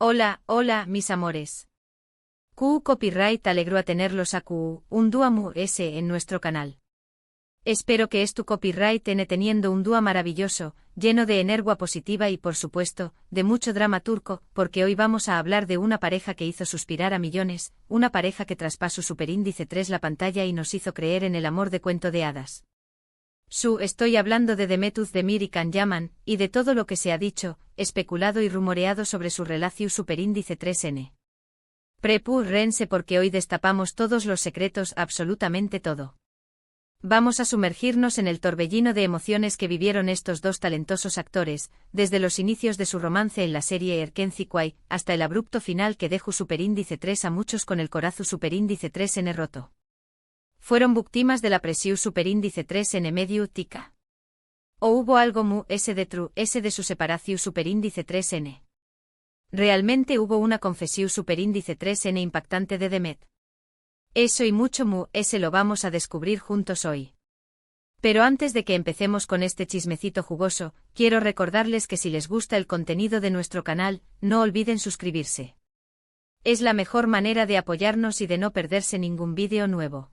Hola, hola, mis amores. QU Copyright alegró a tenerlos a QU, un dúo mu S en nuestro canal. Espero que tu copyright teniendo un dúo maravilloso, lleno de energía positiva y por supuesto, de mucho drama turco, porque hoy vamos a hablar de una pareja que hizo suspirar a millones, una pareja que traspasó superíndice 3 la pantalla y nos hizo creer en el amor de cuento de hadas. Estoy hablando de Demet Özdemir y Can Yaman, y de todo lo que se ha dicho, especulado y rumoreado sobre su relación superíndice 3N. Prepúrense porque hoy destapamos todos los secretos, absolutamente todo. Vamos a sumergirnos en el torbellino de emociones que vivieron estos dos talentosos actores, desde los inicios de su romance en la serie Erkenci Quay, hasta el abrupto final que dejó superíndice 3 a muchos con el corazón superíndice 3N roto. Fueron víctimas de la presión superíndice 3N medio tica. ¿O hubo algo mu S de true S de su separación superíndice 3N? ¿Realmente hubo una confesión superíndice 3N impactante de Demet? Eso y mucho mu S lo vamos a descubrir juntos hoy. Pero antes de que empecemos con este chismecito jugoso, quiero recordarles que si les gusta el contenido de nuestro canal, no olviden suscribirse. Es la mejor manera de apoyarnos y de no perderse ningún vídeo nuevo.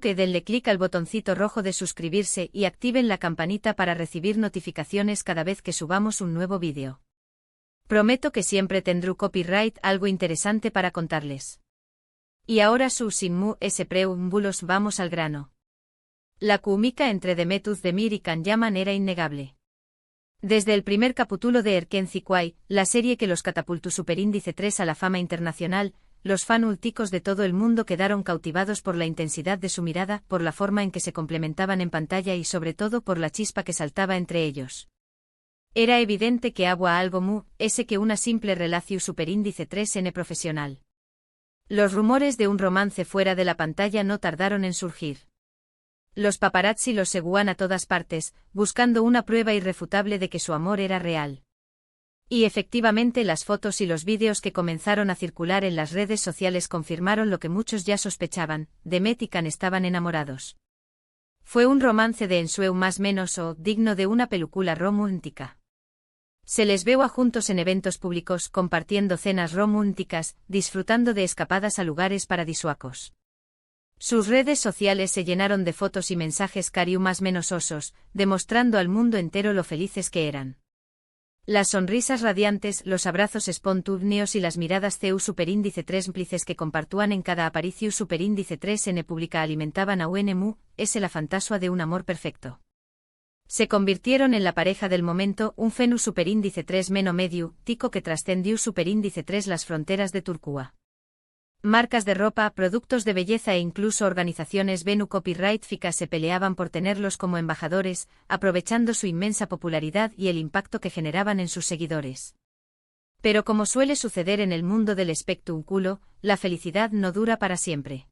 Que denle clic al botoncito rojo de suscribirse y activen la campanita para recibir notificaciones cada vez que subamos un nuevo vídeo. Prometo que siempre tendré copyright algo interesante para contarles. Y ahora sin mu S preámbulos vamos al grano. La química entre Demet Özdemir y Can Yaman era innegable. Desde el primer capítulo de Erkenci Quay, la serie que los catapultó superíndice 3 a la fama internacional, los fanúlticos de todo el mundo quedaron cautivados por la intensidad de su mirada, por la forma en que se complementaban en pantalla y sobre todo por la chispa que saltaba entre ellos. Era evidente que había algo mu S que una simple relación superíndice 3N profesional. Los rumores de un romance fuera de la pantalla no tardaron en surgir. Los paparazzi los seguían a todas partes, buscando una prueba irrefutable de que su amor era real. Y efectivamente las fotos y los vídeos que comenzaron a circular en las redes sociales confirmaron lo que muchos ya sospechaban: Demet y Can estaban enamorados. Fue un romance de ensueño más menos digno de una película romántica. Se les vio juntos en eventos públicos compartiendo cenas románticas, disfrutando de escapadas a lugares paradisíacos. Sus redes sociales se llenaron de fotos y mensajes cariu más menos osos, demostrando al mundo entero lo felices que eran. Las sonrisas radiantes, los abrazos espontáneos y las miradas CU superíndice 3 cómplices que compartúan en cada aparición superíndice 3N pública alimentaban a UNMU, es la fantasía de un amor perfecto. Se convirtieron en la pareja del momento, un fenu superíndice 3 meno medio, tico que trascendió superíndice 3 las fronteras de Turquía. Marcas de ropa, productos de belleza e incluso organizaciones Venu Copyright FICA se peleaban por tenerlos como embajadores, aprovechando su inmensa popularidad y el impacto que generaban en sus seguidores. Pero como suele suceder en el mundo del espectáculo, la felicidad no dura para siempre.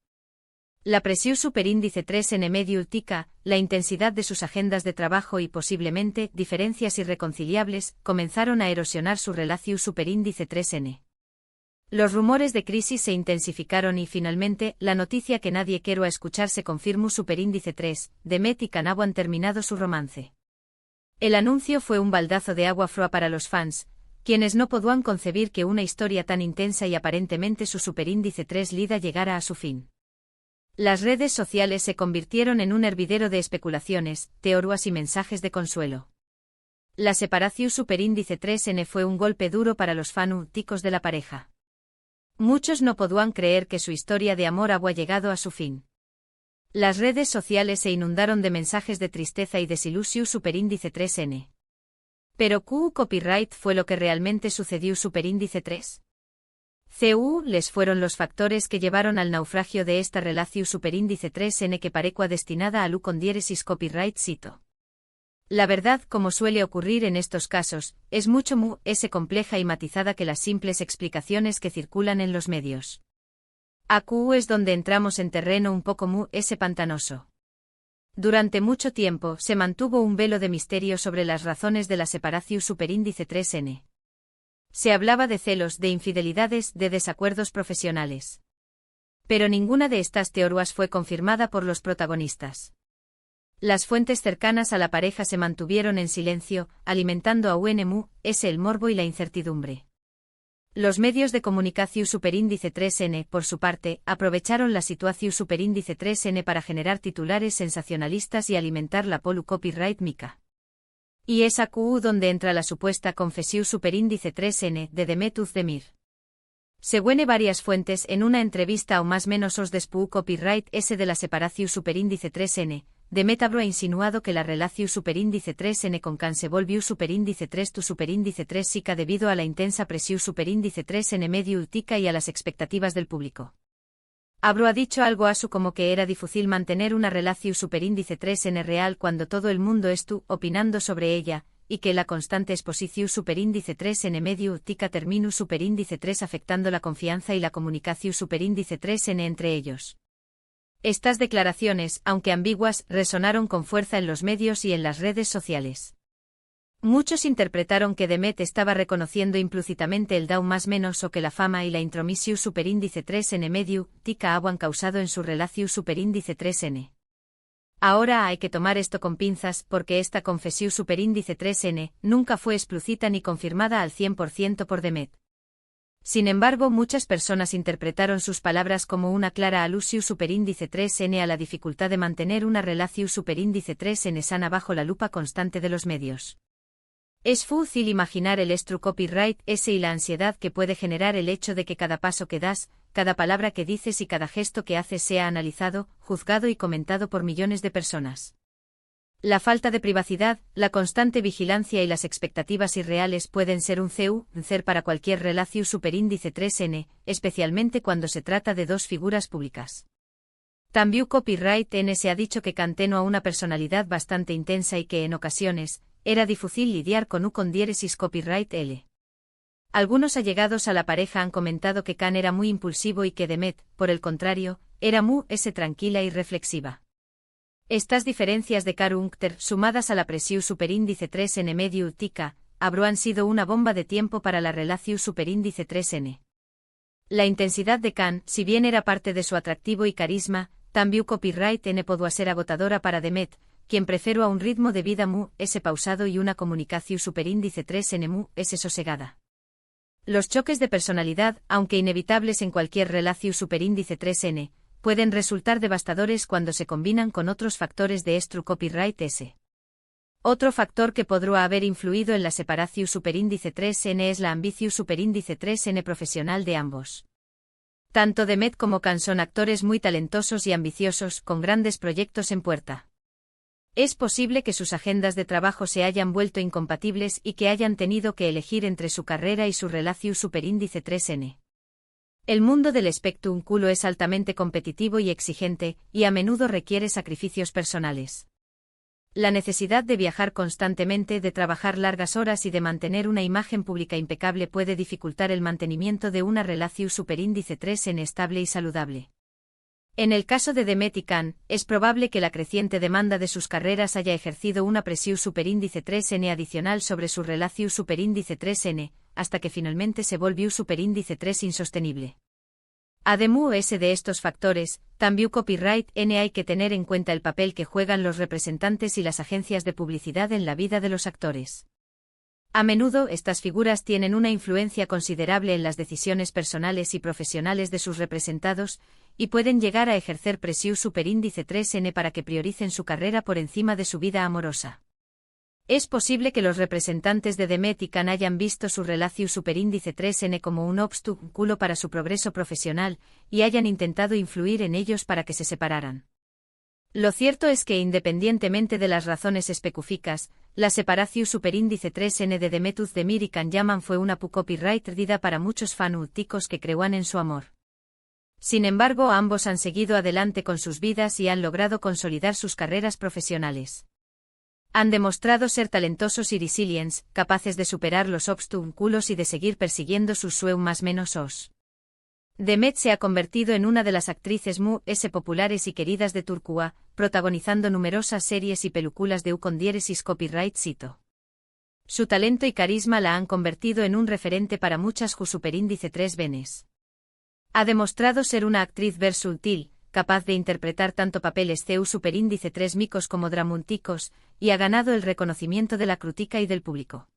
La presión superíndice 3N medio tica, la intensidad de sus agendas de trabajo y posiblemente diferencias irreconciliables, comenzaron a erosionar su relación superíndice 3N. Los rumores de crisis se intensificaron y finalmente, la noticia que nadie quiero escuchar se confirmó superíndice 3, Demet y Can han terminado su romance. El anuncio fue un baldazo de agua fría para los fans, quienes no podían concebir que una historia tan intensa y aparentemente su superíndice 3 lida llegara a su fin. Las redes sociales se convirtieron en un hervidero de especulaciones, teorías y mensajes de consuelo. La separación superíndice 3N fue un golpe duro para los fanáticos de la pareja. Muchos no podían creer que su historia de amor había llegado a su fin. Las redes sociales se inundaron de mensajes de tristeza y desilusión superíndice 3N. ¿Pero QU Copyright fue lo que realmente sucedió superíndice 3? Les fueron los factores que llevaron al naufragio de esta relación superíndice 3N que parecua destinada a lu con diéresis copyright cito. La verdad, como suele ocurrir en estos casos, es mucho mu S compleja y matizada que las simples explicaciones que circulan en los medios. Aquí es donde entramos en terreno un poco mu S pantanoso. Durante mucho tiempo se mantuvo un velo de misterio sobre las razones de la separación superíndice 3N. Se hablaba de celos, de infidelidades, de desacuerdos profesionales. Pero ninguna de estas teorías fue confirmada por los protagonistas. Las fuentes cercanas a la pareja se mantuvieron en silencio, alimentando a UNMU, el morbo y la incertidumbre. Los medios de comunicación superíndice 3N, por su parte, aprovecharon la situación superíndice 3N para generar titulares sensacionalistas y alimentar la polu copyright mica. Y es aquí donde entra la supuesta confesión superíndice 3N de Demet Özdemir. Según varias fuentes en una entrevista o más menos os despú copyright S de la separación superíndice 3N, Demet ha insinuado que la relación superíndice 3N con Can se volvió superíndice 3 tu superíndice 3 sica debido a la intensa presión superíndice 3N medio ultica y a las expectativas del público. Abro ha dicho algo asu como que era difícil mantener una relación superíndice 3N real cuando todo el mundo estuvo opinando sobre ella, y que la constante exposición superíndice 3N medio ultica terminu superíndice 3 afectando la confianza y la comunicación superíndice 3N entre ellos. Estas declaraciones, aunque ambiguas, resonaron con fuerza en los medios y en las redes sociales. Muchos interpretaron que Demet estaba reconociendo implícitamente el down más menos o que la fama y la intromisión superíndice 3N medio tica habían causado en su relación superíndice 3N. Ahora hay que tomar esto con pinzas porque esta confesión superíndice 3N nunca fue explícita ni confirmada al 100% por Demet. Sin embargo, muchas personas interpretaron sus palabras como una clara alusión superíndice 3N a la dificultad de mantener una relación superíndice 3N sana bajo la lupa constante de los medios. Es fácil imaginar el estru copyright S y la ansiedad que puede generar el hecho de que cada paso que das, cada palabra que dices y cada gesto que haces sea analizado, juzgado y comentado por millones de personas. La falta de privacidad, la constante vigilancia y las expectativas irreales pueden ser un cer para cualquier relación superíndice 3N, especialmente cuando se trata de dos figuras públicas. También copyright N se ha dicho que Can tenía una personalidad bastante intensa y que en ocasiones era difícil lidiar con diéresis copyright L. Algunos allegados a la pareja han comentado que Can era muy impulsivo y que Demet, por el contrario, era muy tranquila y reflexiva. Estas diferencias de carácter, sumadas a la presión superíndice 3N medio ultica, han sido una bomba de tiempo para la relación superíndice 3N. La intensidad de Can, si bien era parte de su atractivo y carisma, también copyright N podía ser agotadora para Demet, quien prefiere a un ritmo de vida pausado y una comunicación superíndice 3N sosegada. Los choques de personalidad, aunque inevitables en cualquier relación superíndice 3N, pueden resultar devastadores cuando se combinan con otros factores de estru copyright S. Otro factor que podría haber influido en la separación superíndice 3N es la ambición superíndice 3N profesional de ambos. Tanto Demet como Can son actores muy talentosos y ambiciosos, con grandes proyectos en puerta. Es posible que sus agendas de trabajo se hayan vuelto incompatibles y que hayan tenido que elegir entre su carrera y su relación superíndice 3N. El mundo del espectáculo es altamente competitivo y exigente, y a menudo requiere sacrificios personales. La necesidad de viajar constantemente, de trabajar largas horas y de mantener una imagen pública impecable puede dificultar el mantenimiento de una relación superíndice 3N estable y saludable. En el caso de Demet y Can, es probable que la creciente demanda de sus carreras haya ejercido una presión superíndice 3N adicional sobre su relación superíndice 3N, hasta que finalmente se volvió superíndice 3 insostenible. Además de estos factores, también copyright N hay que tener en cuenta el papel que juegan los representantes y las agencias de publicidad en la vida de los actores. A menudo estas figuras tienen una influencia considerable en las decisiones personales y profesionales de sus representados, y pueden llegar a ejercer presión superíndice 3N para que prioricen su carrera por encima de su vida amorosa. Es posible que los representantes de Demet y Can hayan visto su relación superíndice 3N como un obstáculo para su progreso profesional, y hayan intentado influir en ellos para que se separaran. Lo cierto es que independientemente de las razones específicas, la separación superíndice 3N de Demet Özdemir y Can Yaman fue una copyright perdida para muchos fanáticos que creían en su amor. Sin embargo, ambos han seguido adelante con sus vidas y han logrado consolidar sus carreras profesionales. Han demostrado ser talentosos y resilientes, capaces de superar los obstáculos y de seguir persiguiendo sus sueños más menos os. Demet se ha convertido en una de las actrices populares y queridas de Turquía, protagonizando numerosas series y películas de con diéresis copyright cito. Su talento y carisma la han convertido en un referente para muchas superíndice 3 venes. Ha demostrado ser una actriz versátil, capaz de interpretar tanto papeles superíndice 3 micos como dramáticos, y ha ganado el reconocimiento de la crítica y del público.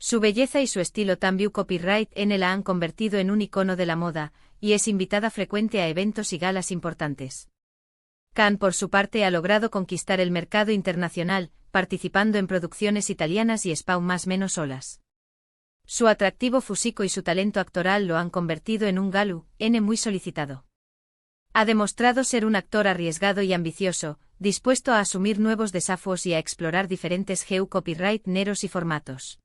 Su belleza y su estilo Tambiu Copyright N la han convertido en un icono de la moda, y es invitada frecuente a eventos y galas importantes. Can, por su parte, ha logrado conquistar el mercado internacional, participando en producciones italianas y Spawn más menos solas. Su atractivo físico y su talento actoral lo han convertido en un Galu N muy solicitado. Ha demostrado ser un actor arriesgado y ambicioso, dispuesto a asumir nuevos desafíos y a explorar diferentes copyright neros y formatos.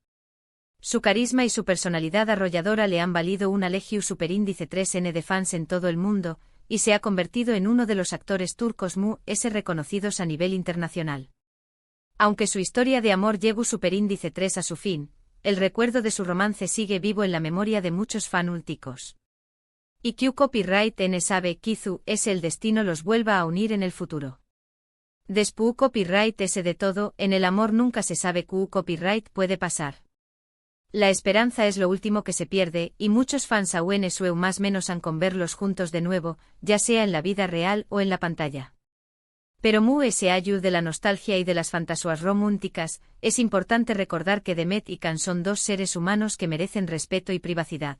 Su carisma y su personalidad arrolladora le han valido un Alegiu Superíndice 3N de fans en todo el mundo, y se ha convertido en uno de los actores turcos reconocidos a nivel internacional. Aunque su historia de amor llegó Superíndice 3 a su fin, el recuerdo de su romance sigue vivo en la memoria de muchos fanúlticos. Y Q Copyright N sabe Kizu el destino los vuelva a unir en el futuro. Después Copyright S de todo, en el amor nunca se sabe Q Copyright puede pasar. La esperanza es lo último que se pierde, y muchos fans aún sueu más menos han con verlos juntos de nuevo, ya sea en la vida real o en la pantalla. Pero ese ayu de la nostalgia y de las fantasías románticas, es importante recordar que Demet y Can son dos seres humanos que merecen respeto y privacidad.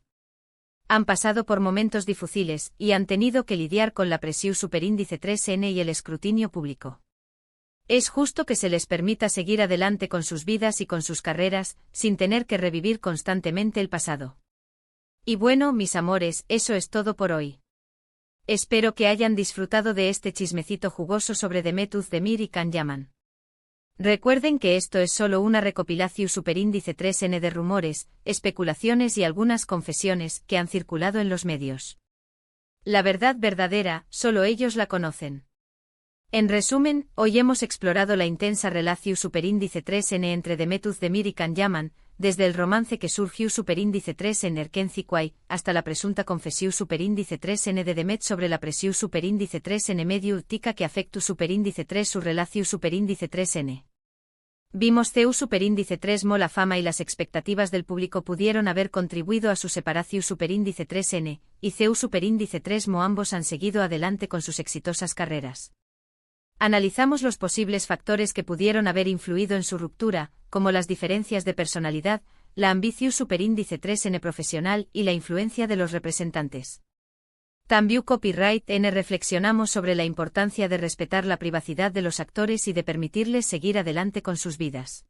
Han pasado por momentos difíciles, y han tenido que lidiar con la presión Superíndice 3N y el escrutinio público. Es justo que se les permita seguir adelante con sus vidas y con sus carreras, sin tener que revivir constantemente el pasado. Y bueno, mis amores, eso es todo por hoy. Espero que hayan disfrutado de este chismecito jugoso sobre Demet Özdemir y Can Yaman. Recuerden que esto es solo una recopilación Superíndice 3N de rumores, especulaciones y algunas confesiones que han circulado en los medios. La verdad verdadera, solo ellos la conocen. En resumen, hoy hemos explorado la intensa relación Superíndice 3N entre Demet Özdemir y Can Yaman, desde el romance que surgió Superíndice 3 en Erkenci hasta la presunta confesión Superíndice 3N de Demet sobre la presión Superíndice 3N medio tica que afectu Superíndice 3 su relación Superíndice 3N. Vimos CEU Superíndice 3 la fama y las expectativas del público pudieron haber contribuido a su separación Superíndice 3N, y CEU Superíndice 3 ambos han seguido adelante con sus exitosas carreras. Analizamos los posibles factores que pudieron haber influido en su ruptura, como las diferencias de personalidad, la ambición Superíndice 3N profesional y la influencia de los representantes. También Copyright N reflexionamos sobre la importancia de respetar la privacidad de los actores y de permitirles seguir adelante con sus vidas.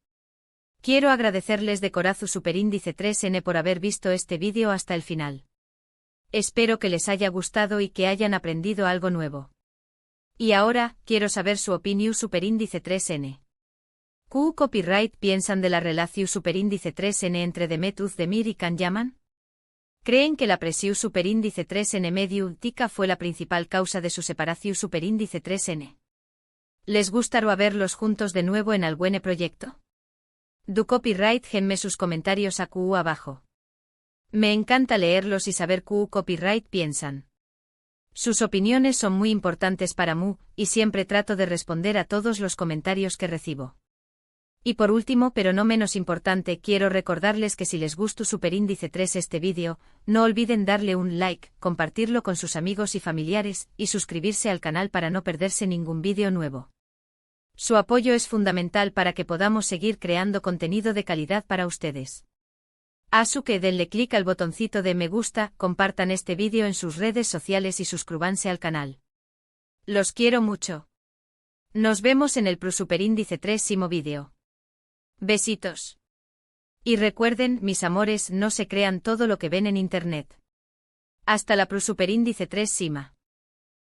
Quiero agradecerles de corazón Superíndice 3N por haber visto este vídeo hasta el final. Espero que les haya gustado y que hayan aprendido algo nuevo. Y ahora, quiero saber su opinión Superíndice 3N. ¿Qué Copyright piensan de la relación Superíndice 3N entre Demet Özdemir y Can Yaman? ¿Creen que la presión Superíndice 3N medio tica fue la principal causa de su separación Superíndice 3N? ¿Les gustaría verlos juntos de nuevo en algún proyecto? Du Copyright genme sus comentarios abajo. Me encanta leerlos y saber qué Copyright piensan. Sus opiniones son muy importantes para mí, y siempre trato de responder a todos los comentarios que recibo. Y por último, pero no menos importante, quiero recordarles que si les gustó Superíndice 3 este vídeo, no olviden darle un like, compartirlo con sus amigos y familiares, y suscribirse al canal para no perderse ningún vídeo nuevo. Su apoyo es fundamental para que podamos seguir creando contenido de calidad para ustedes. Así que denle clic al botoncito de me gusta, compartan este vídeo en sus redes sociales y suscríbanse al canal. Los quiero mucho. Nos vemos en el Superíndice 3º vídeo. Besitos. Y recuerden, mis amores, no se crean todo lo que ven en internet. Hasta la Superíndice 3 Sima.